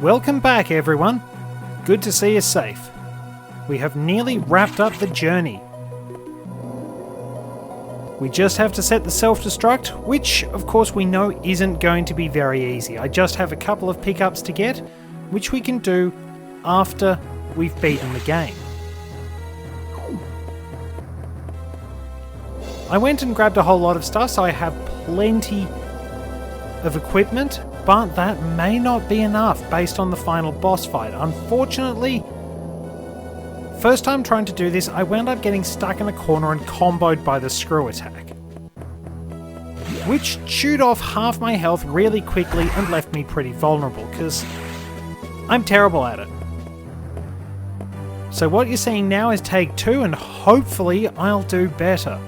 Welcome back, everyone. Good to see you safe. We have nearly wrapped up the journey. We just have to set the self-destruct, which of course we know isn't going to be very easy. I just have a couple of pickups to get, which we can do after we've beaten the game. I went and grabbed a whole lot of stuff, so I have plenty of equipment, but that may not be enough based on the final boss fight. Unfortunately, first time trying to do this, I wound up getting stuck in a corner and comboed by the screw attack, which chewed off half my health really quickly and left me pretty vulnerable, because I'm terrible at it. So what you're seeing now is take 2, and hopefully I'll do better.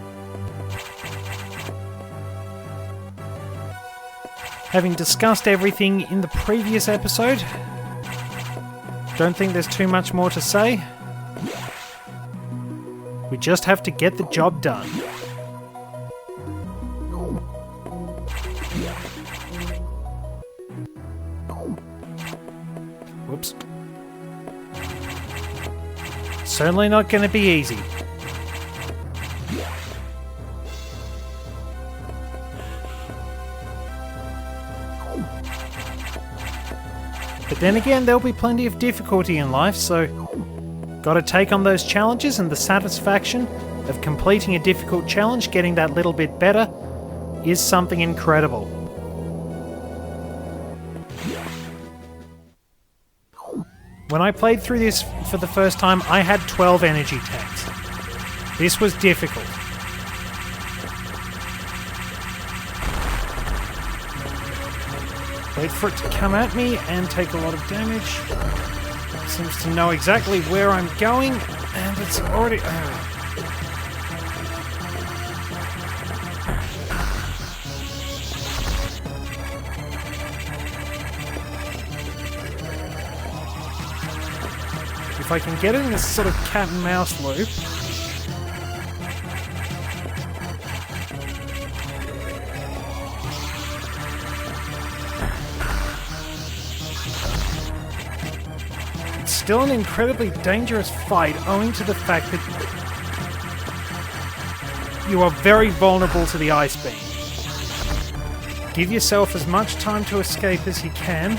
Having discussed everything in the previous episode, don't think there's too much more to say. We just have to get the job done. Whoops. Certainly not going to be easy. But then again, there'll be plenty of difficulty in life, so gotta take on those challenges, and the satisfaction of completing a difficult challenge, getting that little bit better, is something incredible. When I played through this for the first time, I had 12 energy tanks. This was difficult. Wait for it to come at me and take a lot of damage. It seems to know exactly where I'm going, and it's already... If I can get in this sort of cat and mouse loop... Still an incredibly dangerous fight, owing to the fact that you are very vulnerable to the ice beam. Give yourself as much time to escape as you can.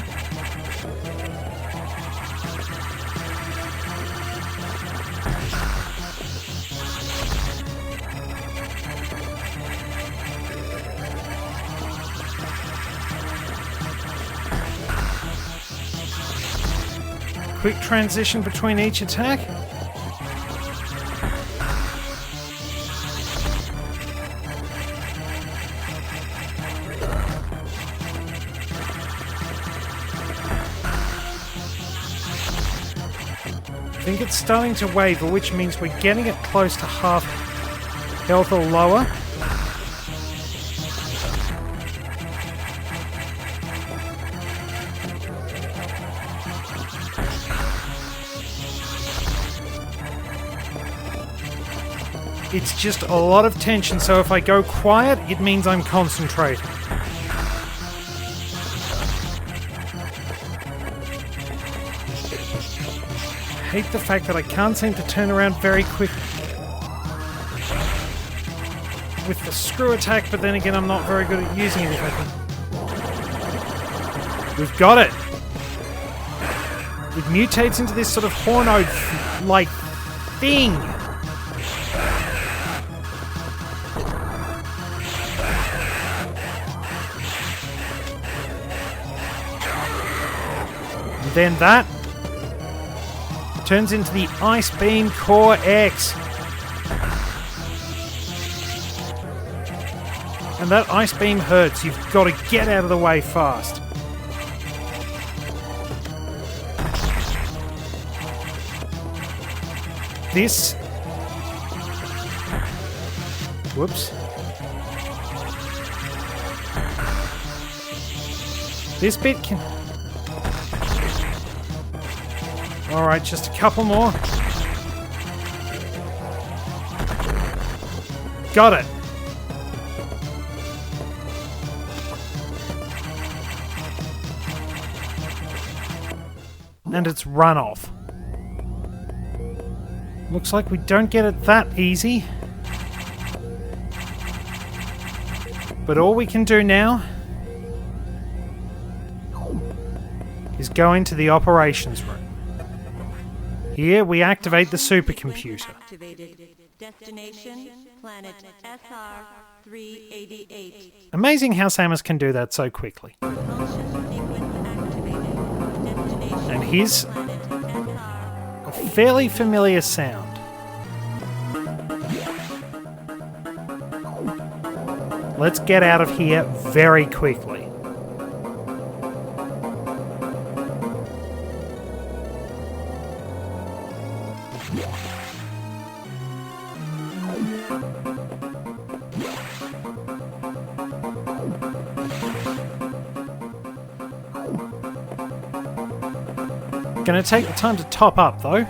Quick transition between each attack. I think it's starting to waver, which means we're getting it close to half health or lower. It's just a lot of tension, so if I go quiet, it means I'm concentrating. I hate the fact that I can't seem to turn around very quickly with the screw attack, but then again, I'm not very good at using it if I can. We've got it! It mutates into this sort of hornode-like thing. Then that turns into the Ice Beam Core X. And that Ice Beam hurts. You've got to get out of the way fast. This... Whoops. This bit can... Alright, just a couple more. Got it. and its runoff. Looks like we don't get it that easy. But all we can do now is go into the operations room. Here we activate the supercomputer. Destination, planet SR-388. Amazing how Samus can do that so quickly. And here's a fairly familiar sound. Let's get out of here very quickly. Gonna take the time to top up though.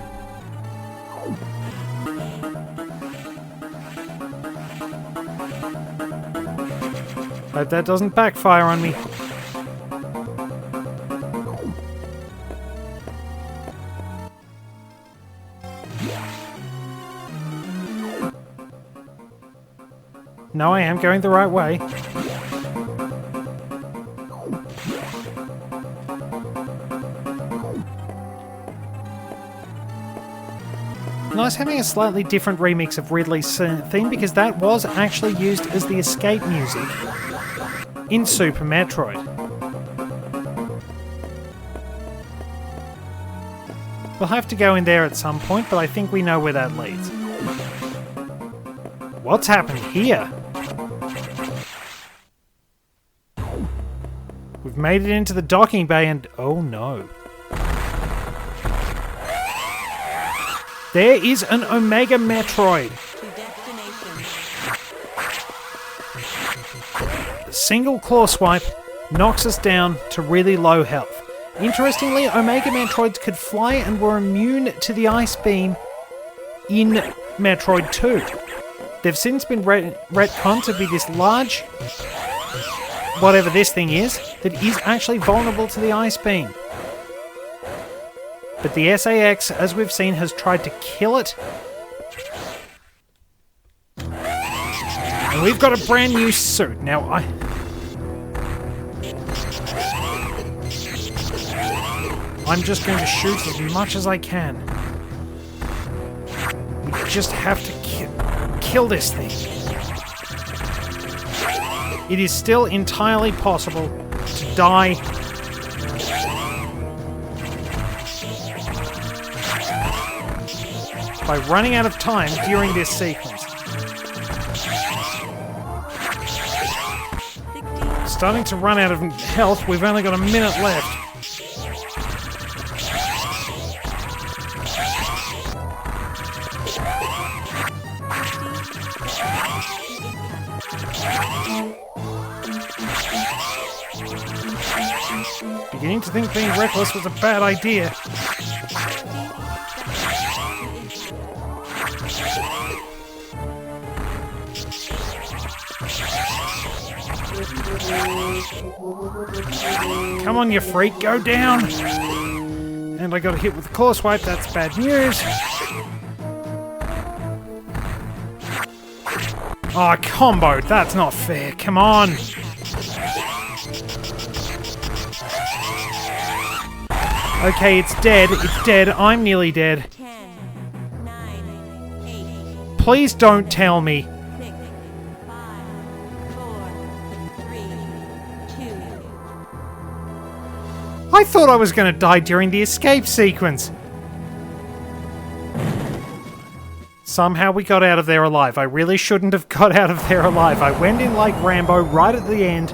Hope that doesn't backfire on me. No, I am going the right way. Nice having a slightly different remix of Ridley's theme, because that was actually used as the escape music in Super Metroid. We'll have to go in there at some point, but I think we know where that leads. What's happened here? We've made it into the docking bay and... oh no. There is an Omega Metroid. A single claw swipe knocks us down to really low health. Interestingly, Omega Metroids could fly and were immune to the ice beam in Metroid 2. They've since been retconned to be this large, whatever this thing is, that is actually vulnerable to the ice beam. But the SAX, as we've seen, has tried to kill it. And we've got a brand new suit. Now, I'm just going to shoot as much as I can. We just have to kill this thing. It is still entirely possible to die by running out of time during this sequence. Starting to run out of health, we've only got a minute left. Beginning to think being reckless was a bad idea. Come on, you freak, go down! And I got hit with the claw swipe, that's bad news. Oh, combo, that's not fair, come on! Okay, it's dead, I'm nearly dead. 10, 9, 8, Please don't tell me. 6, 5, 4, 3, 2. I thought I was going to die during the escape sequence. Somehow we got out of there alive. I really shouldn't have got out of there alive. I went in like Rambo right at the end,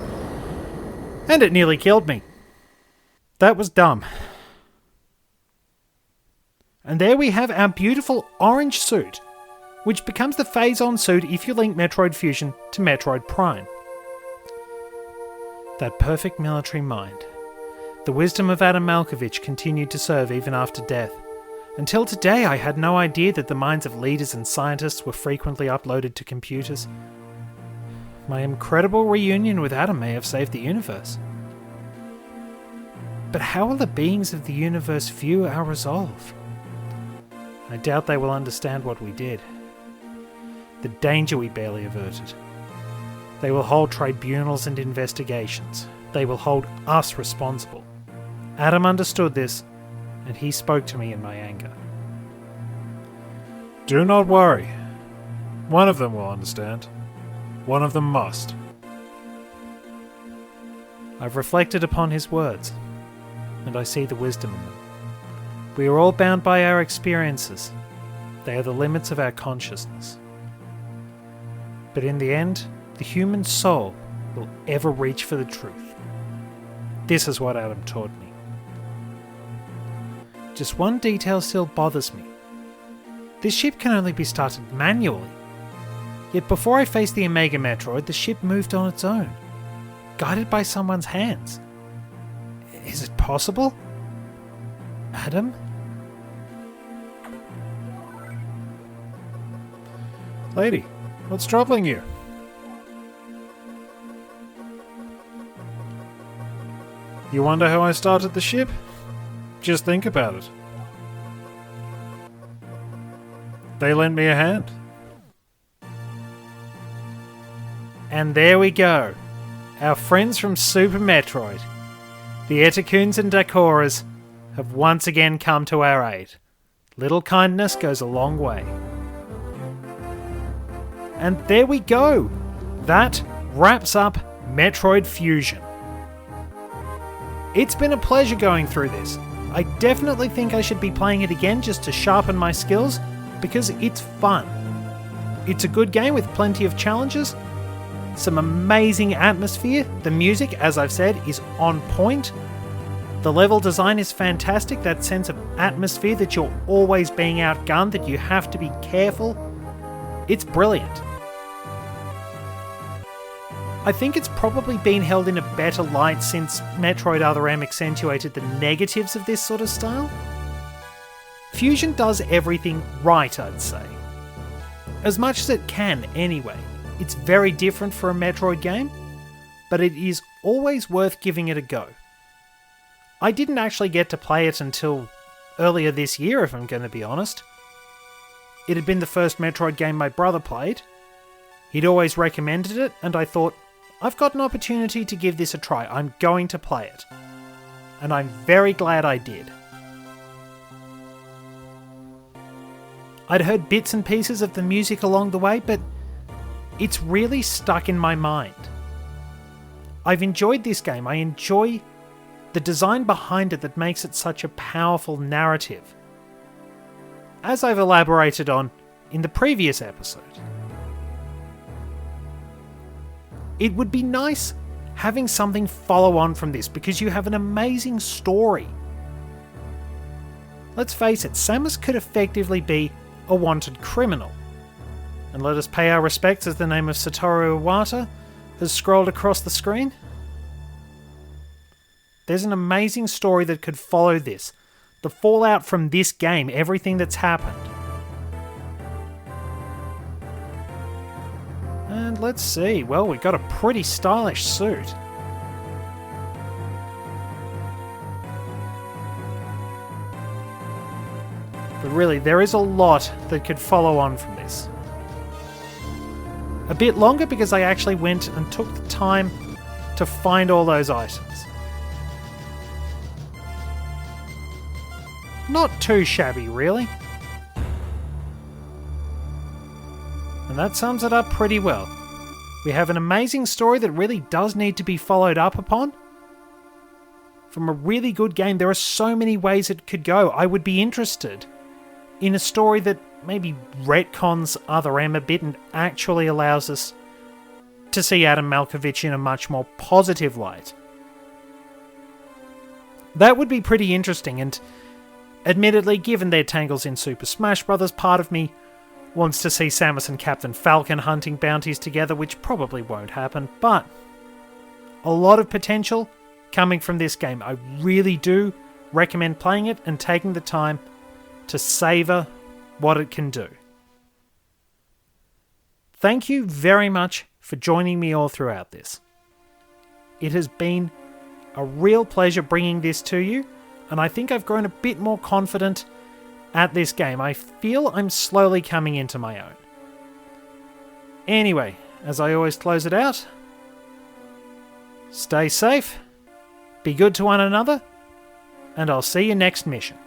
and it nearly killed me. That was dumb. And there we have our beautiful orange suit, which becomes the phase-on suit if you link Metroid Fusion to Metroid Prime. That perfect military mind. The wisdom of Adam Malkovich continued to serve even after death. Until today, I had no idea that the minds of leaders and scientists were frequently uploaded to computers. My incredible reunion with Adam may have saved the universe. But how will the beings of the universe view our resolve? I doubt they will understand what we did. The danger we barely averted. They will hold tribunals and investigations. They will hold us responsible. Adam understood this, and he spoke to me in my anger. Do not worry. One of them will understand. One of them must. I've reflected upon his words, and I see the wisdom in them. We are all bound by our experiences. They are the limits of our consciousness. But in the end, the human soul will ever reach for the truth. This is what Adam taught me. Just one detail still bothers me. This ship can only be started manually. Yet before I faced the Omega Metroid, the ship moved on its own, guided by someone's hands. Is it possible? Adam? Lady, what's troubling you? You wonder how I started the ship? Just think about it. They lent me a hand. And there we go. Our friends from Super Metroid, the Etakuns and Dakoras, have once again come to our aid. Little kindness goes a long way. And there we go. That wraps up Metroid Fusion. It's been a pleasure going through this. I definitely think I should be playing it again just to sharpen my skills, because it's fun. It's a good game with plenty of challenges, some amazing atmosphere. The music, as I've said, is on point. The level design is fantastic, that sense of atmosphere that you're always being outgunned, that you have to be careful. It's brilliant. I think it's probably been held in a better light since Metroid Other M accentuated the negatives of this sort of style. Fusion does everything right, I'd say. As much as it can, anyway. It's very different for a Metroid game, but it is always worth giving it a go. I didn't actually get to play it until earlier this year, if I'm going to be honest. It had been the first Metroid game my brother played. He'd always recommended it, and I thought, I've got an opportunity to give this a try. I'm going to play it. And I'm very glad I did. I'd heard bits and pieces of the music along the way, but it's really stuck in my mind. I've enjoyed this game. I enjoy the design behind it that makes it such a powerful narrative, as I've elaborated on in the previous episode. It would be nice having something follow on from this, because you have an amazing story. Let's face it, Samus could effectively be a wanted criminal. And let us pay our respects as the name of Satoru Iwata has scrolled across the screen. There's an amazing story that could follow this. The fallout from this game, everything that's happened. And let's see, well, we've got a pretty stylish suit. But really, there is a lot that could follow on from this. A bit longer because I actually went and took the time to find all those items. Not too shabby, really. And that sums it up pretty well. We have an amazing story that really does need to be followed up upon. From a really good game, there are so many ways it could go. I would be interested in a story that maybe retcons Other M a bit and actually allows us to see Adam Malkovich in a much more positive light. That would be pretty interesting, and admittedly, given their tangles in Super Smash Bros., part of me wants to see Samus and Captain Falcon hunting bounties together, which probably won't happen, but a lot of potential coming from this game. I really do recommend playing it and taking the time to savour what it can do. Thank you very much for joining me all throughout this. It has been a real pleasure bringing this to you, and I think I've grown a bit more confident at this game. I feel I'm slowly coming into my own. Anyway, as I always close it out, stay safe, be good to one another, and I'll see you next mission.